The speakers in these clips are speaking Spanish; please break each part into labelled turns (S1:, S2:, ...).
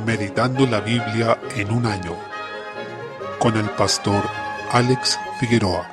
S1: Meditando la Biblia en un año, con el pastor Alex Figueroa.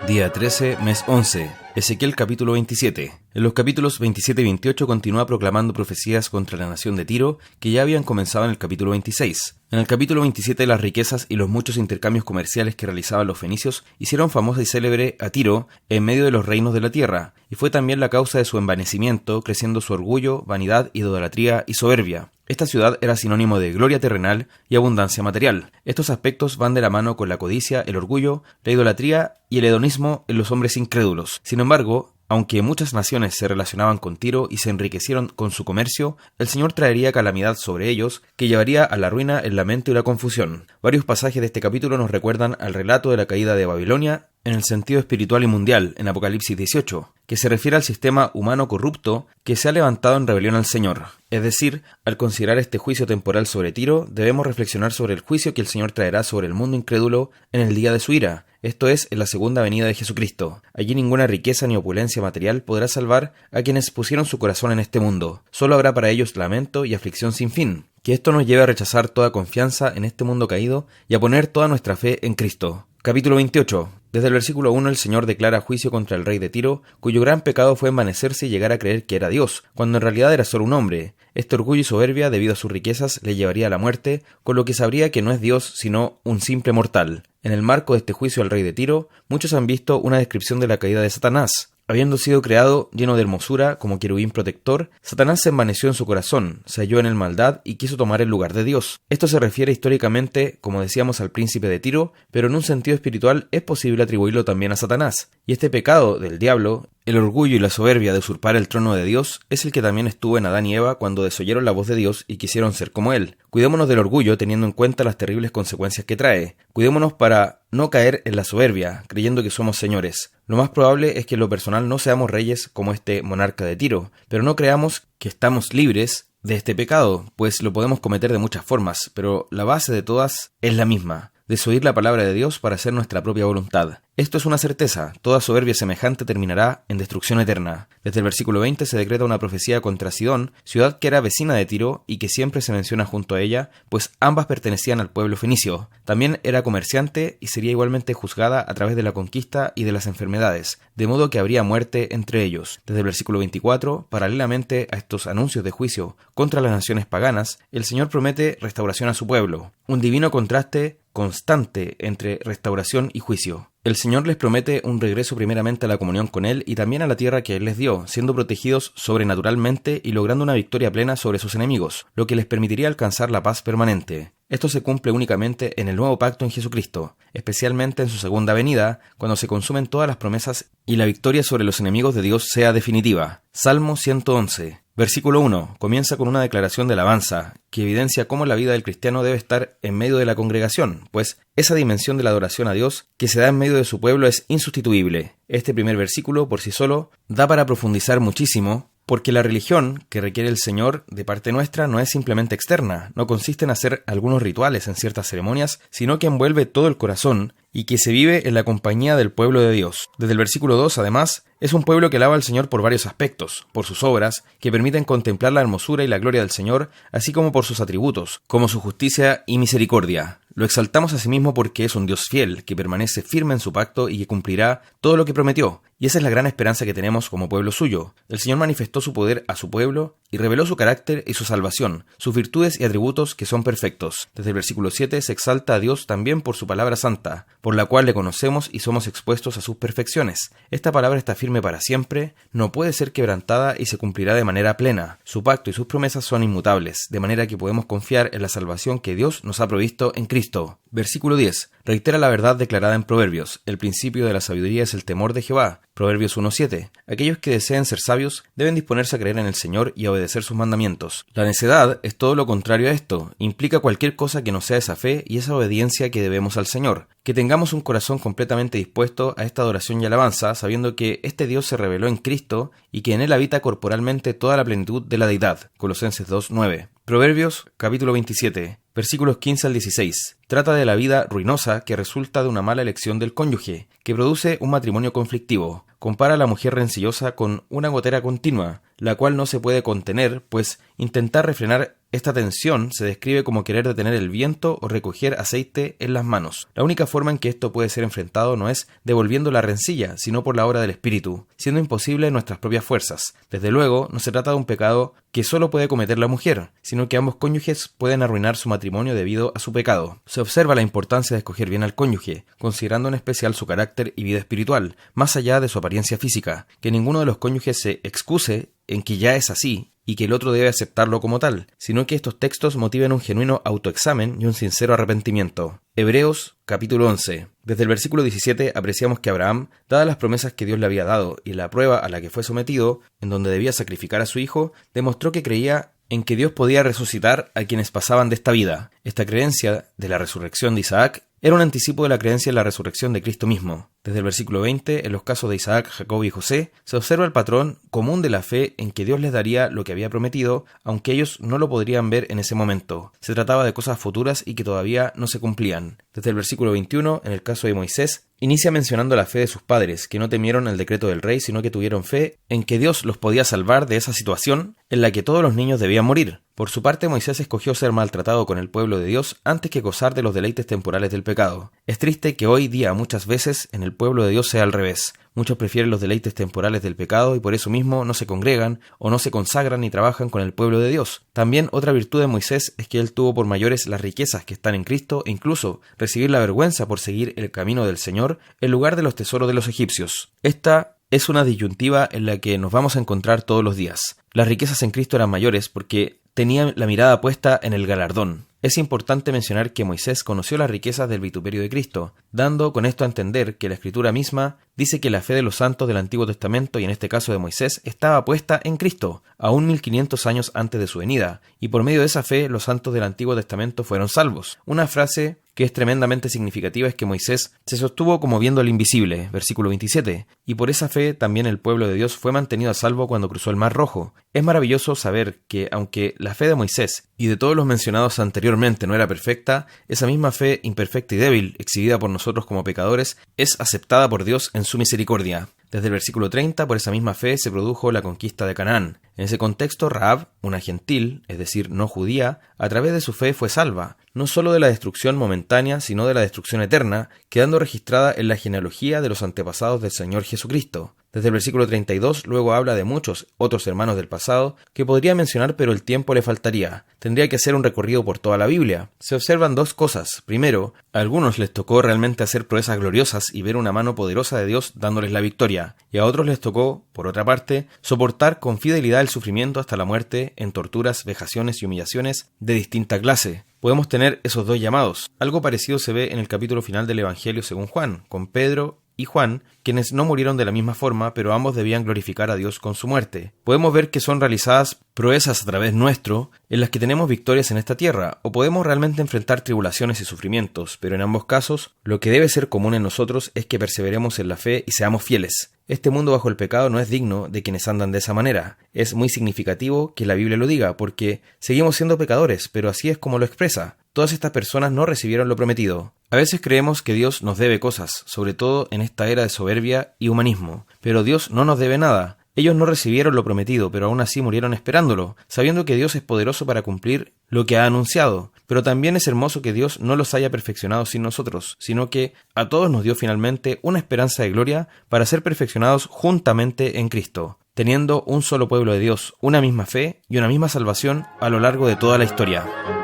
S2: Día 13, mes 11, Ezequiel capítulo 27. En los capítulos 27 y 28 continúa proclamando profecías contra la nación de Tiro que ya habían comenzado en el capítulo 26. En el capítulo 27 las riquezas y los muchos intercambios comerciales que realizaban los fenicios hicieron famosa y célebre a Tiro en medio de los reinos de la tierra, y fue también la causa de su envanecimiento, creciendo su orgullo, vanidad, idolatría y soberbia. Esta ciudad era sinónimo de gloria terrenal y abundancia material. Estos aspectos van de la mano con la codicia, el orgullo, la idolatría y el hedonismo en los hombres incrédulos. Sin embargo, aunque muchas naciones se relacionaban con Tiro y se enriquecieron con su comercio, el Señor traería calamidad sobre ellos, que llevaría a la ruina, el lamento y la confusión. Varios pasajes de este capítulo nos recuerdan al relato de la caída de Babilonia en el sentido espiritual y mundial, en Apocalipsis 18, que se refiere al sistema humano corrupto que se ha levantado en rebelión al Señor. Es decir, al considerar este juicio temporal sobre Tiro, debemos reflexionar sobre el juicio que el Señor traerá sobre el mundo incrédulo en el día de su ira, esto es, en la segunda venida de Jesucristo. Allí ninguna riqueza ni opulencia material podrá salvar a quienes pusieron su corazón en este mundo. Solo habrá para ellos lamento y aflicción sin fin. Que esto nos lleve a rechazar toda confianza en este mundo caído y a poner toda nuestra fe en Cristo. Capítulo 28. Desde el versículo 1 el Señor declara juicio contra el rey de Tiro, cuyo gran pecado fue envanecerse y llegar a creer que era Dios, cuando en realidad era solo un hombre. Este orgullo y soberbia, debido a sus riquezas, le llevaría a la muerte, con lo que sabría que no es Dios, sino un simple mortal. En el marco de este juicio al rey de Tiro, muchos han visto una descripción de la caída de Satanás. Habiendo sido creado lleno de hermosura, como querubín protector, Satanás se envaneció en su corazón, se halló en él maldad y quiso tomar el lugar de Dios. Esto se refiere históricamente, como decíamos, al príncipe de Tiro, pero en un sentido espiritual es posible atribuirlo también a Satanás. Y este pecado del diablo, el orgullo y la soberbia de usurpar el trono de Dios, es el que también estuvo en Adán y Eva cuando desoyeron la voz de Dios y quisieron ser como él. Cuidémonos del orgullo teniendo en cuenta las terribles consecuencias que trae. Cuidémonos para no caer en la soberbia, creyendo que somos señores. Lo más probable es que en lo personal no seamos reyes como este monarca de Tiro, pero no creamos que estamos libres de este pecado, pues lo podemos cometer de muchas formas, pero la base de todas es la misma: desoír la palabra de Dios para hacer nuestra propia voluntad. Esto es una certeza, toda soberbia semejante terminará en destrucción eterna. Desde el versículo 20 se decreta una profecía contra Sidón, ciudad que era vecina de Tiro y que siempre se menciona junto a ella, pues ambas pertenecían al pueblo fenicio. También era comerciante y sería igualmente juzgada a través de la conquista y de las enfermedades, de modo que habría muerte entre ellos. Desde el versículo 24, paralelamente a estos anuncios de juicio contra las naciones paganas, el Señor promete restauración a su pueblo, un divino contraste constante entre restauración y juicio. El Señor les promete un regreso primeramente a la comunión con Él y también a la tierra que Él les dio, siendo protegidos sobrenaturalmente y logrando una victoria plena sobre sus enemigos, lo que les permitiría alcanzar la paz permanente. Esto se cumple únicamente en el nuevo pacto en Jesucristo, especialmente en su segunda venida, cuando se consumen todas las promesas y la victoria sobre los enemigos de Dios sea definitiva. Salmo 111. Versículo 1. Comienza con una declaración de alabanza, que evidencia cómo la vida del cristiano debe estar en medio de la congregación, pues esa dimensión de la adoración a Dios que se da en medio de su pueblo es insustituible. Este primer versículo, por sí solo, da para profundizar muchísimo, porque la religión que requiere el Señor de parte nuestra no es simplemente externa, no consiste en hacer algunos rituales en ciertas ceremonias, sino que envuelve todo el corazón y que se vive en la compañía del pueblo de Dios. Desde el versículo 2, además, es un pueblo que alaba al Señor por varios aspectos, por sus obras, que permiten contemplar la hermosura y la gloria del Señor, así como por sus atributos, como su justicia y misericordia. Lo exaltamos a sí mismo porque es un Dios fiel, que permanece firme en su pacto y que cumplirá todo lo que prometió. Y esa es la gran esperanza que tenemos como pueblo suyo. El Señor manifestó su poder a su pueblo y reveló su carácter y su salvación, sus virtudes y atributos que son perfectos. Desde el versículo 7 se exalta a Dios también por su palabra santa, por la cual le conocemos y somos expuestos a sus perfecciones. Esta palabra está firme para siempre, no puede ser quebrantada y se cumplirá de manera plena. Su pacto y sus promesas son inmutables, de manera que podemos confiar en la salvación que Dios nos ha provisto en Cristo. Versículo 10. Reitera la verdad declarada en Proverbios: el principio de la sabiduría es el temor de Jehová. Proverbios 1:7. Aquellos que deseen ser sabios deben disponerse a creer en el Señor y a obedecer sus mandamientos. La necedad es todo lo contrario a esto, implica cualquier cosa que no sea esa fe y esa obediencia que debemos al Señor. Que tengamos un corazón completamente dispuesto a esta adoración y alabanza, sabiendo que este Dios se reveló en Cristo y que en Él habita corporalmente toda la plenitud de la deidad. Colosenses 2:9. Proverbios capítulo 27. Versículos 15 al 16. Trata de la vida ruinosa que resulta de una mala elección del cónyuge, que produce un matrimonio conflictivo. Compara a la mujer rencillosa con una gotera continua. la cual no se puede contener, pues intentar refrenar esta tensión se describe como querer detener el viento o recoger aceite en las manos. La única forma en que esto puede ser enfrentado no es devolviendo la rencilla, sino por la obra del Espíritu, siendo imposible en nuestras propias fuerzas. Desde luego, no se trata de un pecado que solo puede cometer la mujer, sino que ambos cónyuges pueden arruinar su matrimonio debido a su pecado. Se observa la importancia de escoger bien al cónyuge, considerando en especial su carácter y vida espiritual, más allá de su apariencia física, que ninguno de los cónyuges se excuse en que ya es así, y que el otro debe aceptarlo como tal, sino que estos textos motiven un genuino autoexamen y un sincero arrepentimiento. Hebreos capítulo 11. Desde el versículo 17 apreciamos que Abraham, dadas las promesas que Dios le había dado y la prueba a la que fue sometido, en donde debía sacrificar a su hijo, demostró que creía en que Dios podía resucitar a quienes pasaban de esta vida. Esta creencia de la resurrección de Isaac era un anticipo de la creencia en la resurrección de Cristo mismo. Desde el versículo 20, en los casos de Isaac, Jacob y José, se observa el patrón común de la fe en que Dios les daría lo que había prometido, aunque ellos no lo podrían ver en ese momento. Se trataba de cosas futuras y que todavía no se cumplían. Desde el versículo 21, en el caso de Moisés, inicia mencionando la fe de sus padres, que no temieron el decreto del rey, sino que tuvieron fe en que Dios los podía salvar de esa situación en la que todos los niños debían morir. Por su parte, Moisés escogió ser maltratado con el pueblo de Dios antes que gozar de los deleites temporales del pecado. Es triste que hoy día muchas veces en el pueblo de Dios sea al revés. Muchos prefieren los deleites temporales del pecado y por eso mismo no se congregan o no se consagran ni trabajan con el pueblo de Dios. También otra virtud de Moisés es que él tuvo por mayores las riquezas que están en Cristo e incluso recibir la vergüenza por seguir el camino del Señor en lugar de los tesoros de los egipcios. Esta es una disyuntiva en la que nos vamos a encontrar todos los días. Las riquezas en Cristo eran mayores porque tenían la mirada puesta en el galardón. Es importante mencionar que Moisés conoció las riquezas del vituperio de Cristo, dando con esto a entender que la Escritura misma dice que la fe de los santos del Antiguo Testamento, y en este caso de Moisés, estaba puesta en Cristo, aún 1500 años antes de su venida, y por medio de esa fe los santos del Antiguo Testamento fueron salvos. Una frase que es tremendamente significativa es que Moisés se sostuvo como viendo al invisible, versículo 27, y por esa fe también el pueblo de Dios fue mantenido a salvo cuando cruzó el Mar Rojo. Es maravilloso saber que, aunque la fe de Moisés y de todos los mencionados anteriormente no era perfecta, esa misma fe imperfecta y débil, exhibida por nosotros como pecadores, es aceptada por Dios en su misericordia. Desde el versículo 30, por esa misma fe se produjo la conquista de Canaán. En ese contexto, Rahab, una gentil, es decir, no judía, a través de su fe fue salva, no solo de la destrucción momentánea, sino de la destrucción eterna, quedando registrada en la genealogía de los antepasados del Señor Jesucristo. Desde el versículo 32 luego habla de muchos otros hermanos del pasado que podría mencionar, pero el tiempo le faltaría. Tendría que hacer un recorrido por toda la Biblia. Se observan dos cosas. Primero, a algunos les tocó realmente hacer proezas gloriosas y ver una mano poderosa de Dios dándoles la victoria, y a otros les tocó, por otra parte, soportar con fidelidad el sufrimiento hasta la muerte en torturas, vejaciones y humillaciones de distinta clase. Podemos tener esos dos llamados. Algo parecido se ve en el capítulo final del Evangelio según Juan, con Pedro y Juan, quienes no murieron de la misma forma, pero ambos debían glorificar a Dios con su muerte. Podemos ver que son realizadas proezas a través nuestro, en las que tenemos victorias en esta tierra, o podemos realmente enfrentar tribulaciones y sufrimientos, pero en ambos casos, lo que debe ser común en nosotros es que perseveremos en la fe y seamos fieles. Este mundo bajo el pecado no es digno de quienes andan de esa manera. Es muy significativo que la Biblia lo diga, porque seguimos siendo pecadores, pero así es como lo expresa. Todas estas personas no recibieron lo prometido. A veces creemos que Dios nos debe cosas, sobre todo en esta era de soberbia y humanismo, pero Dios no nos debe nada. Ellos no recibieron lo prometido, pero aún así murieron esperándolo, sabiendo que Dios es poderoso para cumplir lo que ha anunciado. Pero también es hermoso que Dios no los haya perfeccionado sin nosotros, sino que a todos nos dio finalmente una esperanza de gloria para ser perfeccionados juntamente en Cristo, teniendo un solo pueblo de Dios, una misma fe y una misma salvación a lo largo de toda la historia.